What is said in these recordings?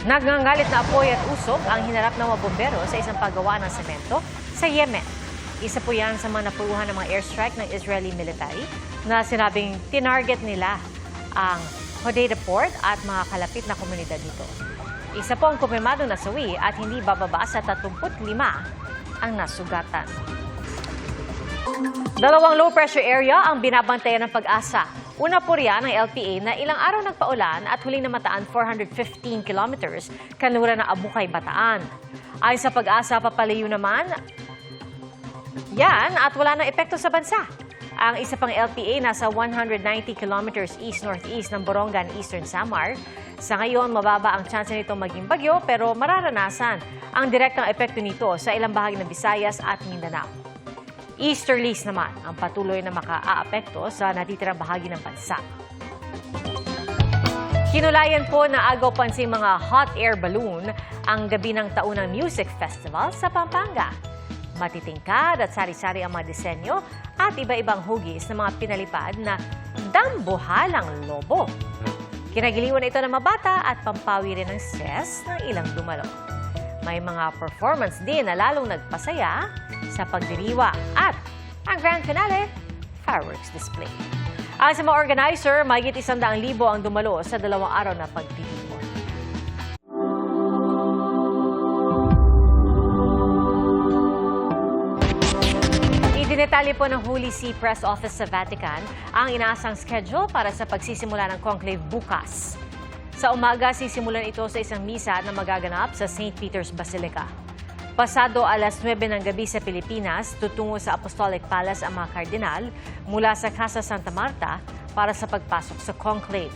Nagngangalit na apoy at usok ang hinarap ng mga bombero sa isang paggawa ng semento sa Yemen. Isa po yan sa mga napuruhan ng mga airstrike ng Israeli military na sinabing tinarget nila ang Hodeidah Port at mga kalapit na komunidad dito. Isa po ang kumpirmadong nasawi at hindi bababa sa 35 ang nasugatan. Dalawang low-pressure area ang binabantayan ng Pag-asa. Una po riyan ng LPA na ilang araw nagpaulan at huling namataan 415 kilometers kanluran ng Abukay, Bataan. Ayon sa Pag-asa, papalayo naman yan at wala nang epekto sa bansa. Ang isa pang LPA nasa 190 kilometers east-northeast ng Borongan, Eastern Samar. Sa ngayon, mababa ang tsansa nito maging bagyo pero mararanasan ang direktang epekto nito sa ilang bahagi ng Visayas at Mindanao. Easterlies naman ang patuloy na maka-aapekto sa natitirang bahagi ng bansa. Kinulayan po na agaw pansing mga hot air balloon ang gabi ng taunang music festival sa Pampanga. Matitingkad at sari-sari ang mga disenyo at iba-ibang hugis ng mga pinalipad na dambuhalang lobo. Kinagiliwan ito ng mabata at pampawi rin ng stress ng ilang dumalo. May mga performance din na lalong nagpasaya sa pagdiriwa at ang grand finale, fireworks display. Ayon sa mga organizer, mahigit 100,000 ang dumalo sa 2 araw na pagtitipon. Idinetali po ng Holy See Press Office sa Vatican ang inaasang schedule para sa pagsisimula ng conclave bukas. Sa umaga, sisimulan ito sa isang misa na magaganap sa St. Peter's Basilica. Pasado alas 9 ng gabi sa Pilipinas, tutungo sa Apostolic Palace ang mga kardinal mula sa Casa Santa Marta para sa pagpasok sa conclave.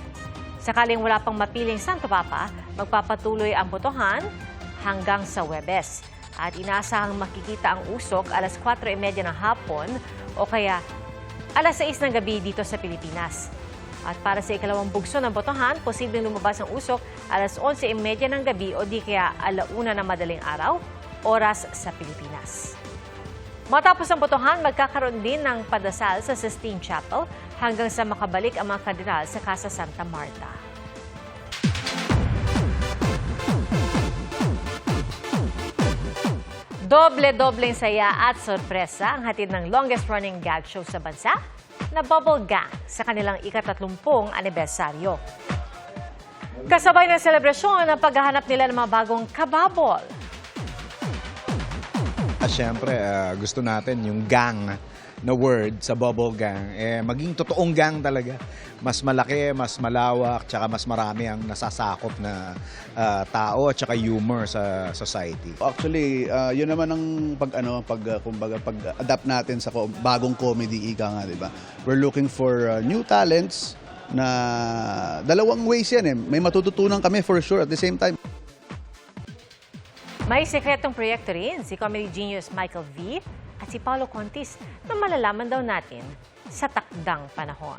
Sakaling wala pang mapiling Santo Papa, magpapatuloy ang botohan hanggang sa Huwebes. At inaasahang makikita ang usok alas 4:30 ng hapon o kaya alas 6 ng gabi dito sa Pilipinas. At para sa ikalawang bugso ng botohan, posibleng lumabas ang usok alas 11:30 ng gabi o di kaya 1:00 ng madaling araw, oras sa Pilipinas. Matapos ang botohan, magkakaroon din ng padasal sa Sistine Chapel hanggang sa makabalik ang mga kardinal sa Casa Santa Marta. Doble-dobleng saya at sorpresa ang hatid ng longest-running gag show sa bansa na Bubble Gang sa kanilang ika-30 anibersaryo. Kasabay ng selebrasyon ang paghahanap nila ng mga bagong kababol. Siyempre, gusto natin yung gang na word sa Bubble Gang, maging totoong gang talaga. Mas malaki, mas malawak, tsaka mas marami ang nasasakop na tao at tsaka humor sa society. Actually, yun naman ang pag-adapt natin sa bagong comedy, ika nga, di ba? We're looking for new talents na dalawang ways yan eh. May matututunan kami for sure at the same time. May sekretong proyekto rin si comedy genius Michael V. at si Paolo Contis na malalaman daw natin sa takdang panahon.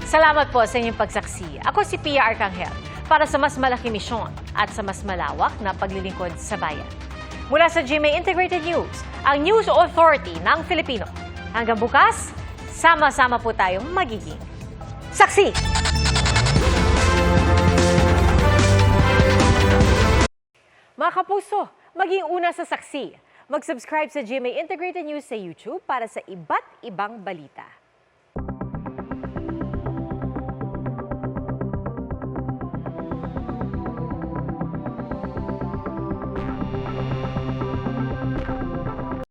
Salamat po sa inyong pagsaksi. Ako si Pia Arcangel para sa mas malaking misyon at sa mas malawak na paglilingkod sa bayan. Mula sa GMA Integrated News, ang News Authority ng Filipino. Hanggang bukas, sama-sama po tayong magiging saksi! Mga kapuso, maging una sa saksi. Mag-subscribe sa GMA Integrated News sa YouTube para sa iba't ibang balita.